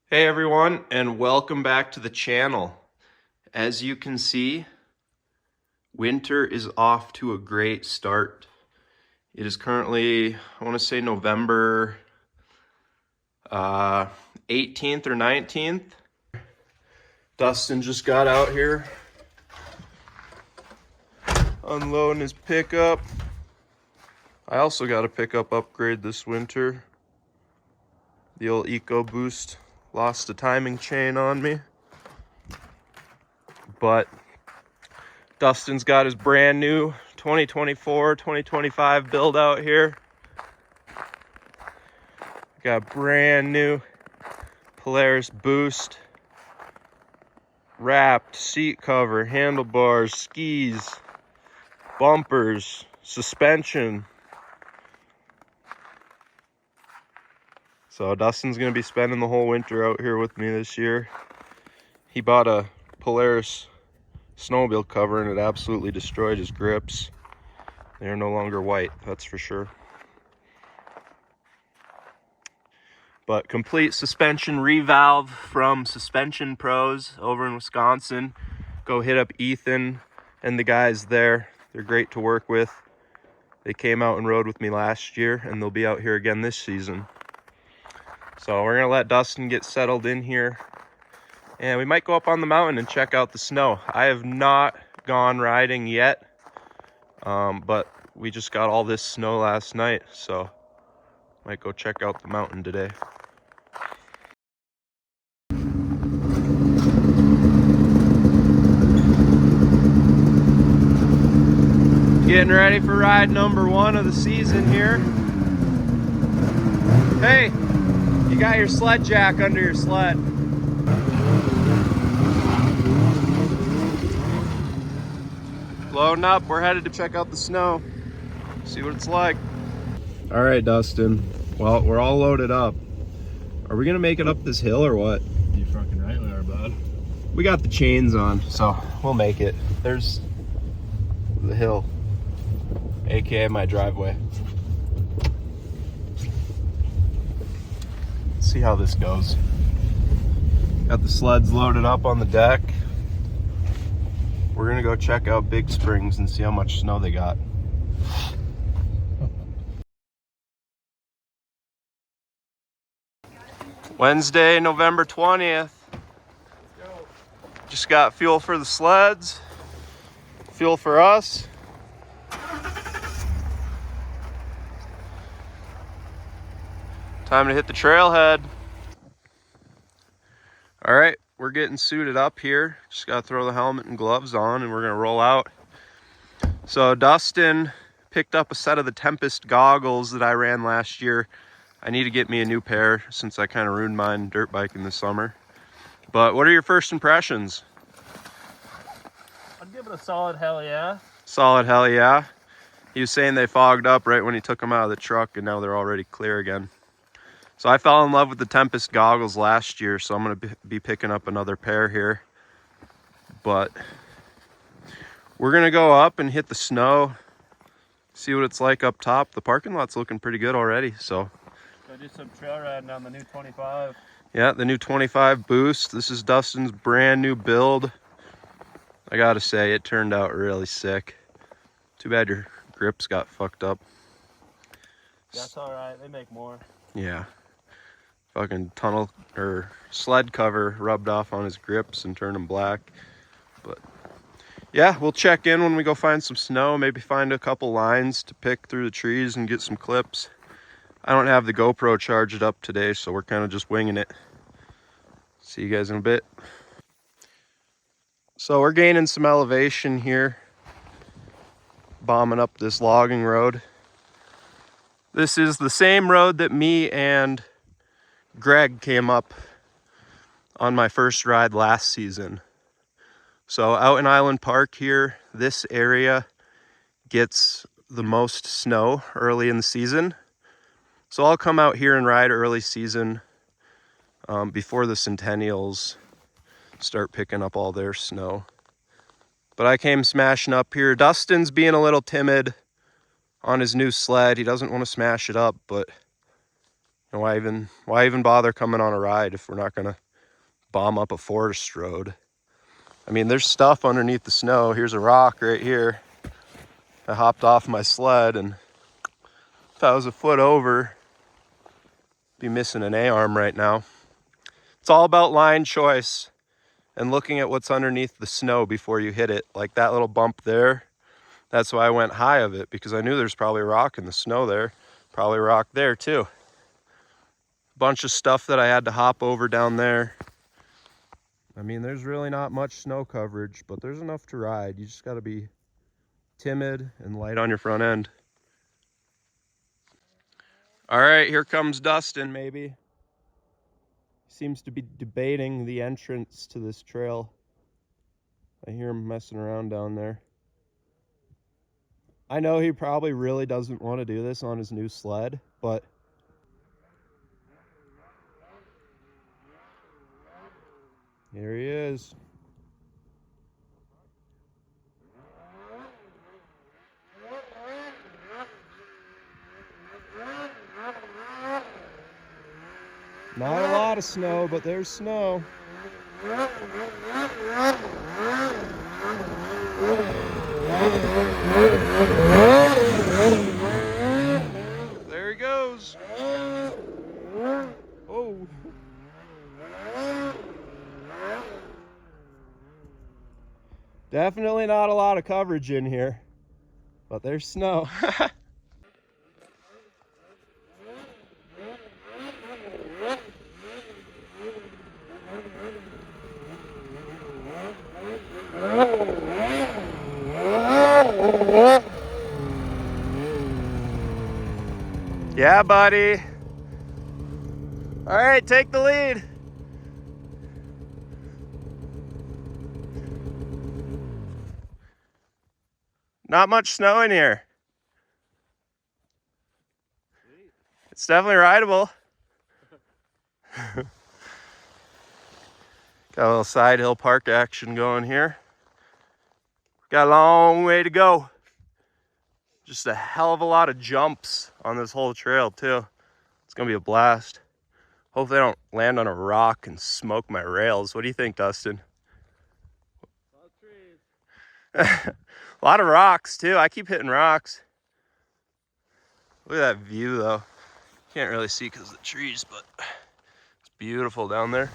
Hey everyone, and welcome back to the channel. As you can see, winter is off to a great start. It is currently, I want to say November 18th or 19th. Dustin just got out here unloading his pickup. I also got a pickup upgrade this winter. The old EcoBoost lost a timing chain on me, but Dustin's got his brand new 2024-2025 build out here. Got brand new Polaris Boost, wrapped seat cover, handlebars, skis, bumpers, suspension. So Dustin's gonna be spending the whole winter out here with me this year. He bought a Polaris snowmobile cover and it absolutely destroyed his grips. They are no longer white, that's for sure. But complete suspension revalve from Suspension Pros over in Wisconsin. Go hit up Ethan and the guys there. They're great to work with. They came out and rode with me last year and they'll be out here again this season. So we're gonna let Dustin get settled in here and we might go up on the mountain and check out the snow. I have not gone riding yet, but we just got all this snow last night, so might go check out the mountain today. Getting ready for ride number 1 of the season here. Hey, you got your sled jack under your sled. Loading up, we're headed to check out the snow, see what it's like. All right, Dustin, well, we're all loaded up. Are we gonna make it up this hill or what? You fucking right we are, bud. We got the chains on, so we'll make it. There's the hill, aka my driveway. Let's see how this goes. Got the sleds loaded up on the deck. We're gonna go check out Big Springs and see how much snow they got. Wednesday, November 20th. Just got fuel for the sleds, fuel for us. Time to hit the trailhead. All right, we're getting suited up here. Just gotta throw the helmet and gloves on and we're gonna roll out. So Dustin picked up a set of the Tempest goggles that I ran last year. I need to get me a new pair since I kind of ruined mine dirt biking this summer. But what are your first impressions? I'd give it a solid hell yeah. Solid hell yeah. He was saying they fogged up right when he took them out of the truck and now they're already clear again. So I fell in love with the Tempest goggles last year, so I'm gonna be picking up another pair here. But we're gonna go up and hit the snow, see what it's like up top. The parking lot's looking pretty good already, so. Go do some trail riding on the new 25. Yeah, the new 25 Boost. This is Dustin's brand new build. I gotta say, it turned out really sick. Too bad your grips got fucked up. That's all right, they make more. Yeah. Fucking tunnel or sled cover rubbed off on his grips and turned them black. But yeah, we'll check in when we go find some snow, maybe find a couple lines to pick through the trees and get some clips. I don't have the GoPro charged up today, so we're kind of just winging it. See you guys in a bit. So we're gaining some elevation here, bombing up this logging road. This is the same road that me and Greg came up on my first ride last season. So out in Island Park here, this area gets the most snow early in the season. So I'll come out here and ride early season before the Centennials start picking up all their snow. But I came smashing up here. Dustin's being a little timid on his new sled. He doesn't want to smash it up, but And why even bother coming on a ride if we're not gonna bomb up a forest road? I mean, there's stuff underneath the snow. Here's a rock right here. I hopped off my sled, and if I was a foot over, I'd be missing an A-arm right now. It's all about line choice and looking at what's underneath the snow before you hit it. Like that little bump there, that's why I went high of it, because I knew there's probably a rock in the snow there. Probably a rock there too. Bunch of stuff that I had to hop over down there. I mean, there's really not much snow coverage, but there's enough to ride. You just got to be timid and light on your front end. All right, here comes Dustin, maybe. He seems to be debating the entrance to this trail. I hear him messing around down there. I know he probably really doesn't want to do this on his new sled, but here he is. Not a lot of snow, but there's snow. There he goes. Oh. Definitely not a lot of coverage in here, but there's snow. Yeah, buddy. All right, take the lead. Not much snow in here. It's definitely rideable. Got a little side hill park action going here. Got a long way to go. Just a hell of a lot of jumps on this whole trail too. It's gonna be a blast. Hopefully I don't land on a rock and smoke my rails. What do you think, Dustin? A lot of trees. A lot of rocks too. I keep hitting rocks. Look at that view though. Can't really see because of the trees, but it's beautiful down there.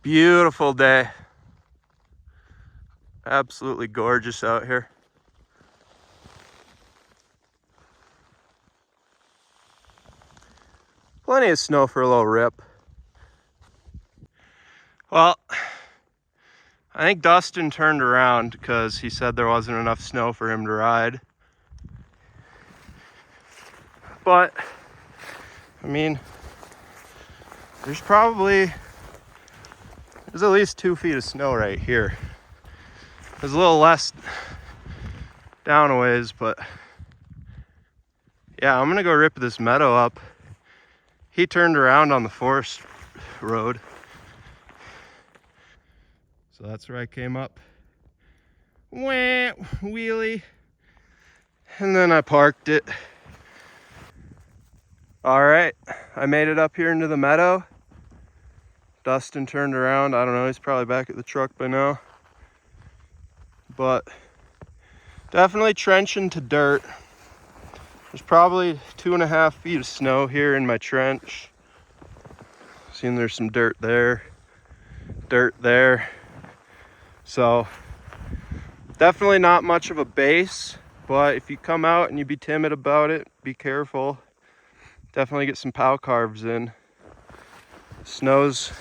Beautiful day. Absolutely gorgeous out here. Plenty of snow for a little rip. Well, I think Dustin turned around because he said there wasn't enough snow for him to ride. But, I mean, there's at least 2 feet of snow right here. There's a little less down a ways, but yeah, I'm gonna go rip this meadow up. He turned around on the forest road, so that's where I came up. Wah, wheelie, and then I parked it. All right, I made it up here into the meadow. Dustin turned around. I don't know, he's probably back at the truck by now. But definitely trenching to dirt. There's probably 2.5 feet of snow here in my trench. Seeing there's some dirt there. So definitely not much of a base, but if you come out and you be timid about it, be careful. Definitely get some pow carves in. Snow's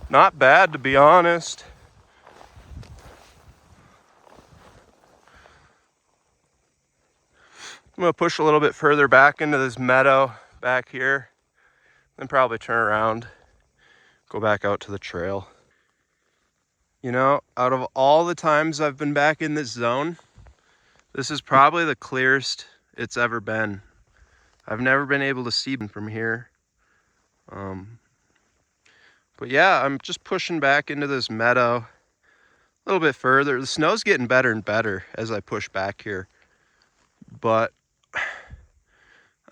not bad, to be honest. I'm gonna push a little bit further back into this meadow back here, then probably turn around, go back out to the trail. You know, out of all the times I've been back in this zone, this is probably the clearest it's ever been. I've never been able to see from here. But yeah, I'm just pushing back into this meadow a little bit further. The snow's getting better and better as I push back here. But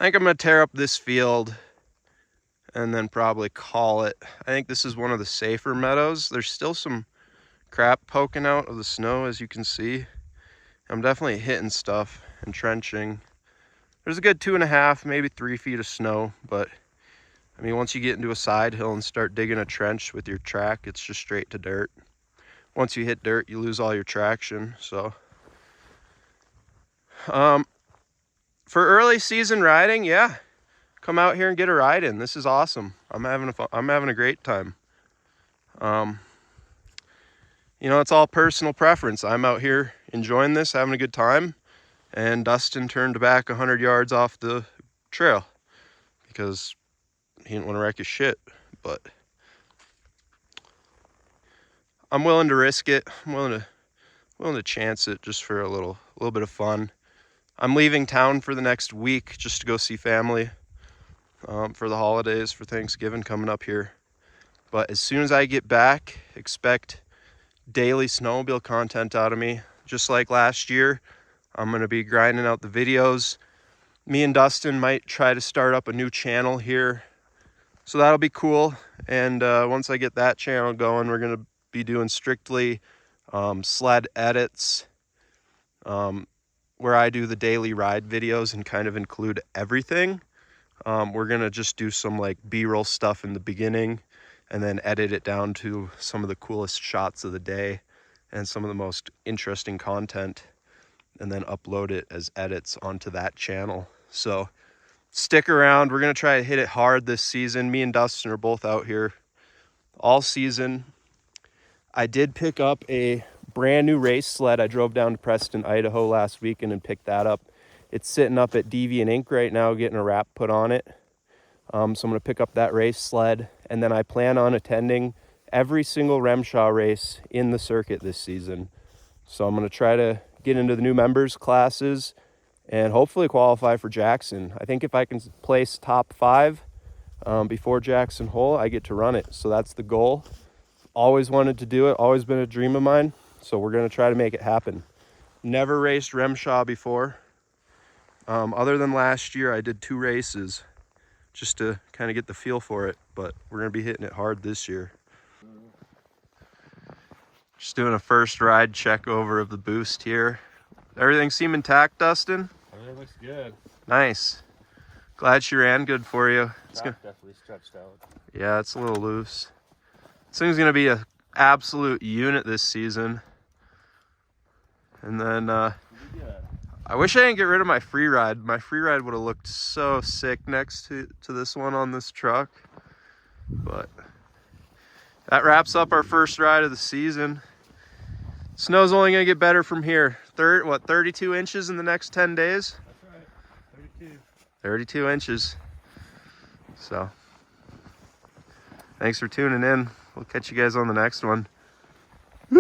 I think I'm gonna tear up this field and then probably call it. I think this is one of the safer meadows. There's still some crap poking out of the snow, as you can see. I'm definitely hitting stuff and trenching. There's a good 2.5, maybe 3 feet of snow, but I mean, once you get into a side hill and start digging a trench with your track, it's just straight to dirt. Once you hit dirt, you lose all your traction. So for early season riding, yeah, come out here and get a ride in. This is awesome. I'm having a great time. You know, it's all personal preference. I'm out here enjoying this, having a good time, and Dustin turned back 100 yards off the trail because he didn't want to wreck his shit. But I'm willing to risk it. I'm willing to chance it just for a little bit of fun. I'm leaving town for the next week just to go see family for the holidays, for Thanksgiving coming up here. But as soon as I get back, expect daily snowmobile content out of me. Just like last year, I'm going to be grinding out the videos. Me and Dustin might try to start up a new channel here. So that'll be cool. And once I get that channel going, we're going to be doing strictly sled edits, where I do the daily ride videos and kind of include everything. We're going to just do some like B-roll stuff in the beginning and then edit it down to some of the coolest shots of the day and some of the most interesting content, and then upload it as edits onto that channel. So stick around. We're going to try to hit it hard this season. Me and Dustin are both out here all season. I did pick up a brand new race sled. I drove down to Preston, Idaho last weekend and picked that up. It's sitting up at Deviant Inc. right now, getting a wrap put on it. So I'm going to pick up that race sled, and then I plan on attending every single Remshaw race in the circuit this season. So I'm going to try to get into the new members classes and hopefully qualify for Jackson. I think if I can place top 5 before Jackson Hole, I get to run it. So that's the goal. Always wanted to do it, always been a dream of mine. So we're going to try to make it happen. Never raced Remshaw before. Other than last year, I did 2 races just to kind of get the feel for it, but we're going to be hitting it hard this year. Just doing a first ride check over of the boost here. Everything seem intact, Dustin? Everything looks good. Nice. Glad she ran good for you. It's Track definitely stretched out. Yeah, it's a little loose. This thing's going to be an absolute unit this season. And then I wish I didn't get rid of my free ride. My free ride would have looked so sick next to this one on this truck. But that wraps up our first ride of the season. Snow's only going to get better from here. 32 inches in the next 10 days? That's right, 32. 32 inches. So, thanks for tuning in. We'll catch you guys on the next one.